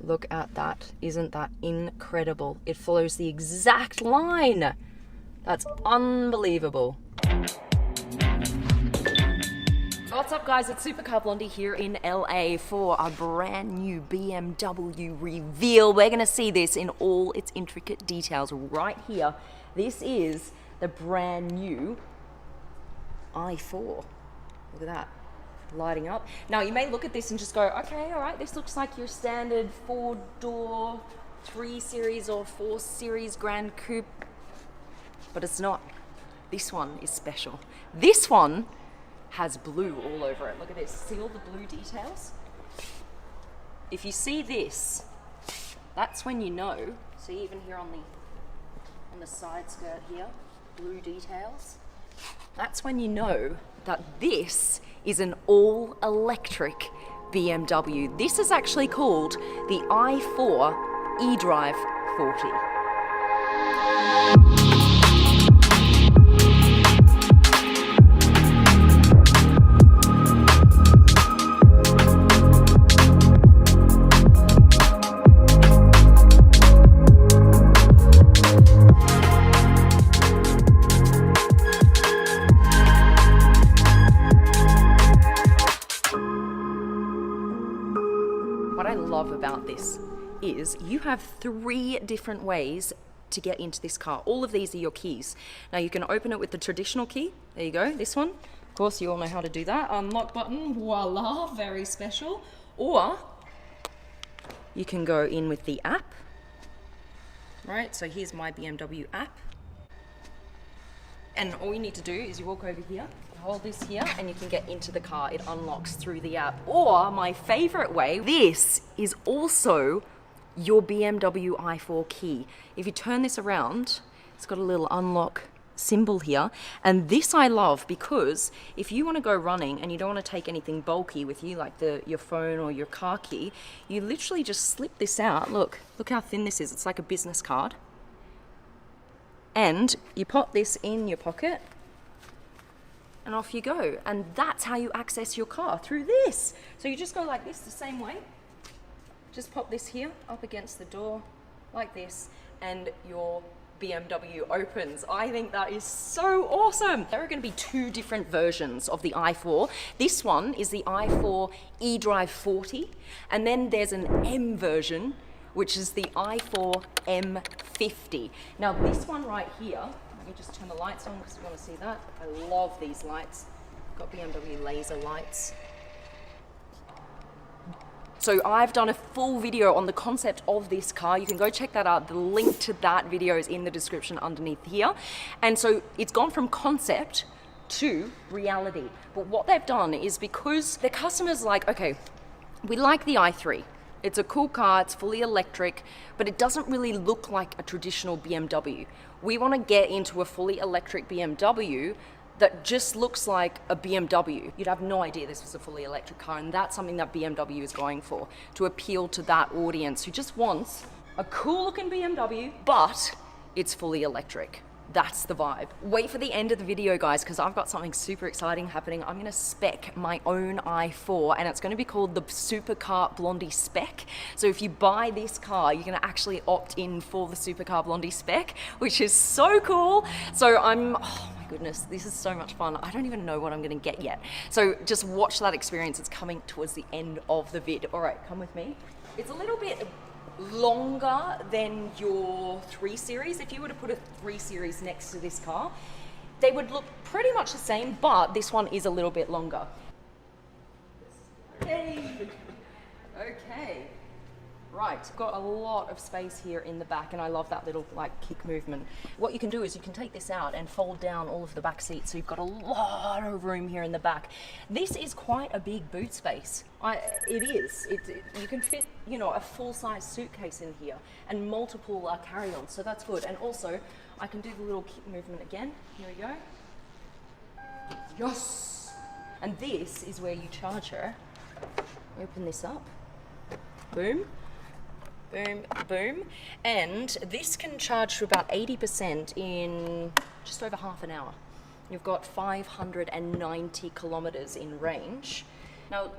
Look at that. Isn't that incredible? It follows the exact line. That's unbelievable. What's up guys, it's Supercar Blondie here in LA for a brand new BMW reveal. We're gonna see this in all its intricate details right here. This is the brand new i4. Look at that, lighting up. Now you may look at this and just go, okay, all right, this looks like your standard 4-door 3 Series or 4 Series Grand Coupe, but it's not. This one is special. This one has blue all over it. Look at this, see all the blue details? If you see this, that's when you know. See, even here on the side skirt here, blue details. That's when you know that this is an all-electric BMW. This is actually called the i4 eDrive 40. What I love about this is you have 3 different ways to get into this car. All of these are your keys. Now you can open it with the traditional key. There you go, this one. Of course, you all know how to do that. Unlock button, voila, very special. Or you can go in with the app. Right, so here's my BMW app. And all you need to do is you walk over here, hold this here, and you can get into the car. It unlocks through the app. Or my favorite way, this is also your BMW i4 key. If you turn this around, it's got a little unlock symbol here. And this I love because if you want to go running and you don't want to take anything bulky with you, like your phone or your car key, you literally just slip this out. Look how thin this is. It's like a business card. And you pop this in your pocket and off you go. And that's how you access your car, through this. So you just go like this, the same way. Just pop this here up against the door like this, and your BMW opens. I think that is so awesome. There are going to be 2 different versions of the i4. This one is the i4 eDrive 40, and then there's an M version, which is the i4 M50. Now this one right here, let me just turn the lights on because you want to see that. I love these lights. Got BMW laser lights. So I've done a full video on the concept of this car. You can go check that out. The link to that video is in the description underneath here. And so it's gone from concept to reality. But what they've done is, because the customers like, okay, we like the i3. It's a cool car, it's fully electric, but it doesn't really look like a traditional BMW. We want to get into a fully electric BMW that just looks like a BMW. You'd have no idea this was a fully electric car, and that's something that BMW is going for, to appeal to that audience who just wants a cool looking BMW, but it's fully electric. That's the vibe. Wait for the end of the video, guys, because I've got something super exciting happening. I'm gonna spec my own i4, and it's gonna be called the Supercar Blondie Spec. So if you buy this car, you're gonna actually opt in for the Supercar Blondie Spec, which is so cool. So oh my goodness, this is so much fun. I don't even know what I'm gonna get yet. So just watch that experience. It's coming towards the end of the vid. All right, come with me. It's a little bit longer than your 3 Series. If you were to put a 3 Series next to this car, they would look pretty much the same, but this one is a little bit longer. Hey. Okay. Right, got a lot of space here in the back, and I love that little like kick movement. What you can do is you can take this out and fold down all of the back seats, so you've got a lot of room here in the back. This is quite a big boot space. It is. You can fit, you know, a full-size suitcase in here and multiple carry-ons, so that's good. And also, I can do the little kick movement again. Here we go. Yes! And this is where you charge her. Open this up. Boom. Boom, boom. And this can charge to about 80% in just over half an hour. You've got 590 kilometers in range. Now,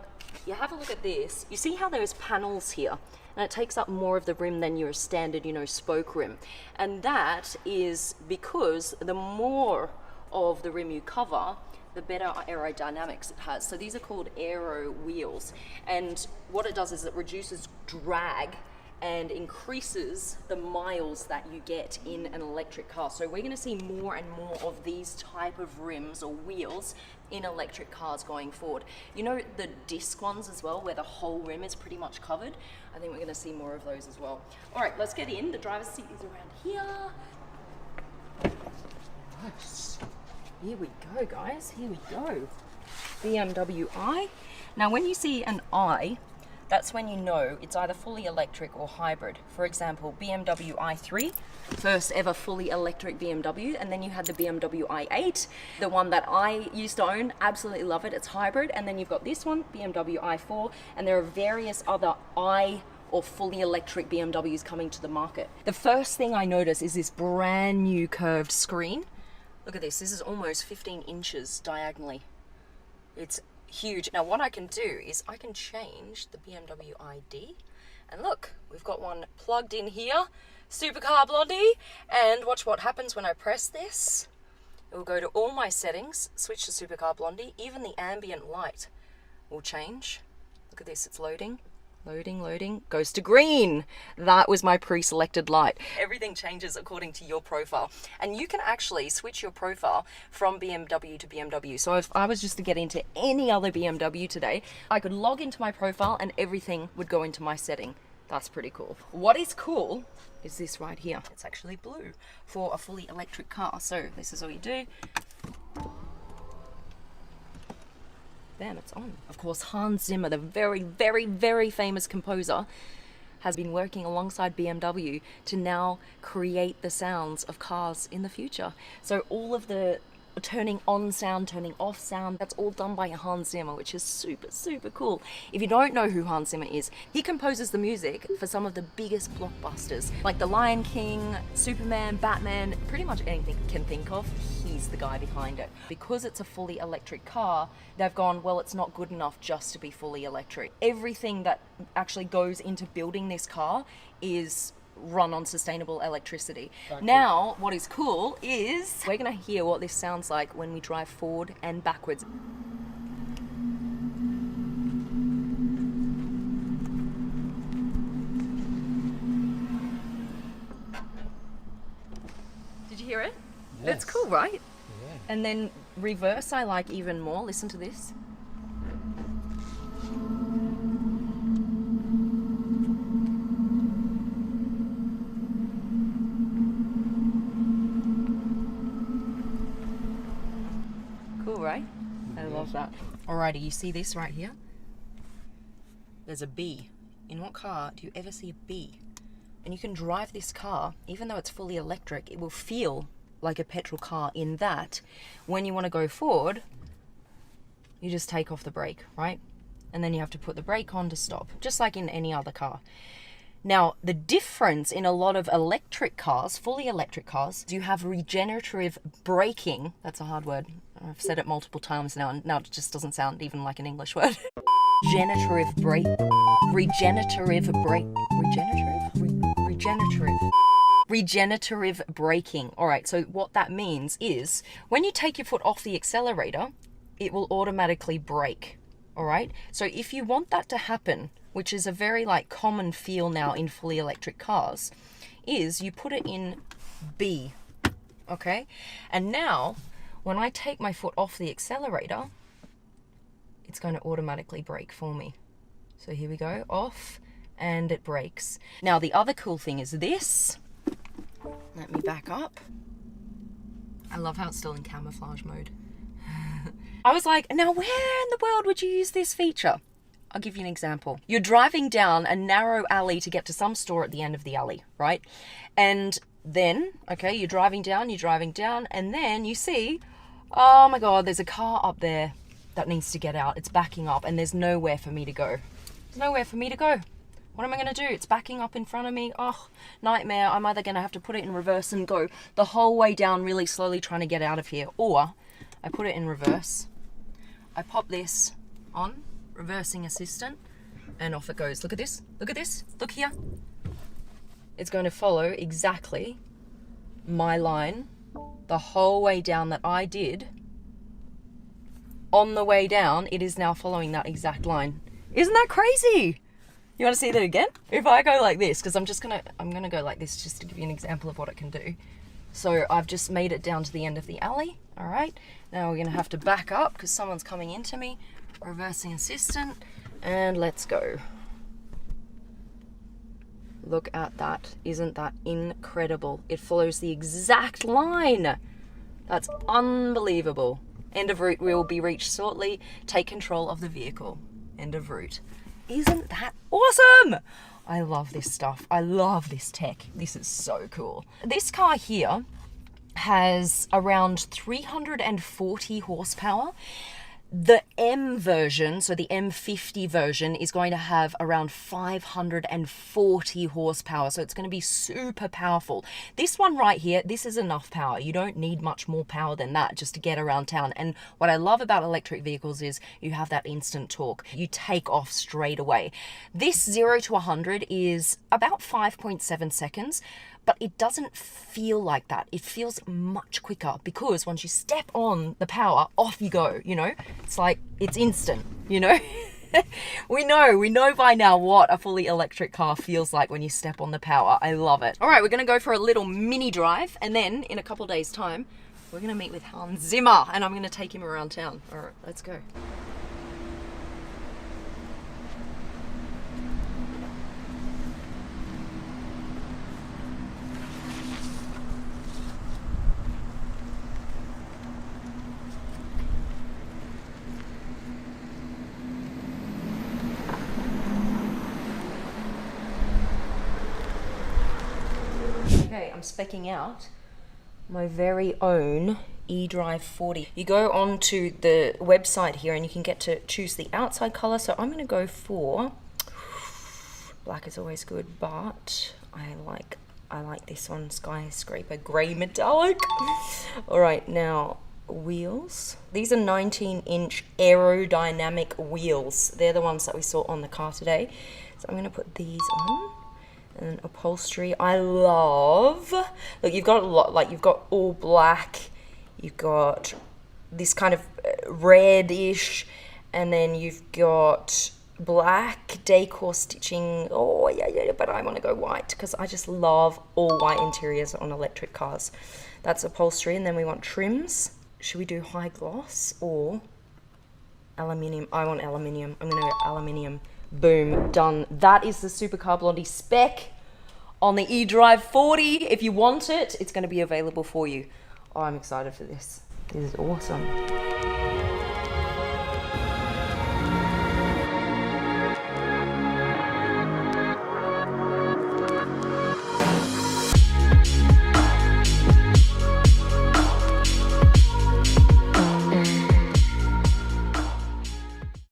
you have a look at this. You see how there's panels here? And it takes up more of the rim than your standard, you know, spoke rim. And that is because the more of the rim you cover, the better aerodynamics it has. So these are called aero wheels. And what it does is it reduces drag and increases the miles that you get in an electric car. So we're gonna see more and more of these type of rims or wheels in electric cars going forward. You know, the disc ones as well, where the whole rim is pretty much covered. I think we're gonna see more of those as well. All right, let's get in. The driver's seat is around here. Nice. Here we go, guys, here we go. BMW i. Now, when you see an i, that's when you know it's either fully electric or hybrid. For example, BMW i3, first ever fully electric BMW, and then you had the BMW i8, the one that I used to own, absolutely love it, it's hybrid, and then you've got this one, BMW i4, and there are various other i or fully electric BMWs coming to the market. The first thing I notice is this brand new curved screen. Look at this is almost 15 inches diagonally. It's huge. Now what I can do is I can change the BMW ID, and look, we've got one plugged in here, Supercar Blondie, and watch what happens when I press this. It will go to all my settings, switch to Supercar Blondie, even the ambient light will change. Look at this, it's loading. Loading, goes to green. That was my pre-selected light. Everything changes according to your profile. And you can actually switch your profile from BMW to BMW. So if I was just to get into any other BMW today, I could log into my profile and everything would go into my setting. That's pretty cool. What is cool is this right here. It's actually blue for a fully electric car. So this is all you do. Bam, it's on. Of course, Hans Zimmer, the very, very, very famous composer, has been working alongside BMW to now create the sounds of cars in the future. So all of the turning on sound, turning off sound, that's all done by Hans Zimmer, which is super, super cool. If you don't know who Hans Zimmer is, he composes the music for some of the biggest blockbusters, like The Lion King, Superman, Batman, pretty much anything you can think of, he's the guy behind it. Because it's a fully electric car, they've gone, well, it's not good enough just to be fully electric. Everything that actually goes into building this car is run on sustainable electricity. Now, what is cool is we're gonna hear what this sounds like when we drive forward and backwards. Did you hear it? Yes. That's cool, right? Yeah. And then reverse I like even more. Listen to this. Right? I love that. Alrighty, you see this right here? There's a bee. In what car do you ever see a bee? And you can drive this car, even though it's fully electric, it will feel like a petrol car in that when you want to go forward, you just take off the brake, right? And then you have to put the brake on to stop, just like in any other car. Now, the difference in a lot of electric cars, fully electric cars, you have regenerative braking. That's a hard word. I've said it multiple times now, and now it just doesn't sound even like an English word. Regenerative braking. All right, so what that means is when you take your foot off the accelerator, it will automatically brake. All right, so if you want that to happen, which is a very common feel now in fully electric cars, is you put it in B, okay? And now, when I take my foot off the accelerator, it's going to automatically brake for me. So here we go, off, and it brakes. Now, the other cool thing is this. Let me back up. I love how it's still in camouflage mode. I was like, now where in the world would you use this feature? I'll give you an example. You're driving down a narrow alley to get to some store at the end of the alley, right? And then, okay, you're driving down, and then you see, oh my God, there's a car up there that needs to get out. It's backing up and there's nowhere for me to go. There's nowhere for me to go. What am I gonna do? It's backing up in front of me. Oh, nightmare. I'm either gonna have to put it in reverse and go the whole way down really slowly trying to get out of here, or I put it in reverse. I pop this on, reversing assistant, and off it goes. Look at this, look at this, look here. It's going to follow exactly my line the whole way down that I did. On the way down, it is now following that exact line. Isn't that crazy? You want to see that again? If I go like this, because I'm gonna go like this just to give you an example of what it can do. So I've just made it down to the end of the alley. All right, now we're gonna have to back up because someone's coming into me. Reversing assistant, and let's go. Look at that. Isn't that incredible? It follows the exact line. That's unbelievable. End of route will be reached shortly. Take control of the vehicle. End of route. Isn't that awesome? I love this stuff. I love this tech. This is so cool. This car here has around 340 horsepower. The M version, so the M50 version, is going to have around 540 horsepower. So it's going to be super powerful. This one right here, this is enough power. You don't need much more power than that just to get around town. And what I love about electric vehicles is you have that instant torque. You take off straight away. This 0 to 100 is about 5.7 seconds. But it doesn't feel like that. It feels much quicker because once you step on the power, off you go, you know? It's like, it's instant, you know? We know by now what a fully electric car feels like when you step on the power. I love it. All right, we're gonna go for a little mini drive, and then in a couple of days' time, we're gonna meet with Hans Zimmer, and I'm gonna take him around town. All right, let's go. Okay, I'm specking out my very own eDrive 40. You go onto the website here and you can get to choose the outside color. So I'm going to go for black is always good, but I like this one, skyscraper gray metallic. All right, now wheels. These are 19-inch aerodynamic wheels. They're the ones that we saw on the car today. So I'm going to put these on. And upholstery, I love. Look, you've got a lot, like you've got all black, you've got this kind of reddish, and then you've got black decor stitching. Oh yeah, but I want to go white because I just love all white interiors on electric cars. That's upholstery, and then we want trims. Should we do high gloss or aluminium? I want aluminium. I'm gonna go aluminium. Boom, done. That is the Supercar Blondie spec on the eDrive 40. If you want it, it's going to be available for you. Oh, I'm excited for this. This is awesome.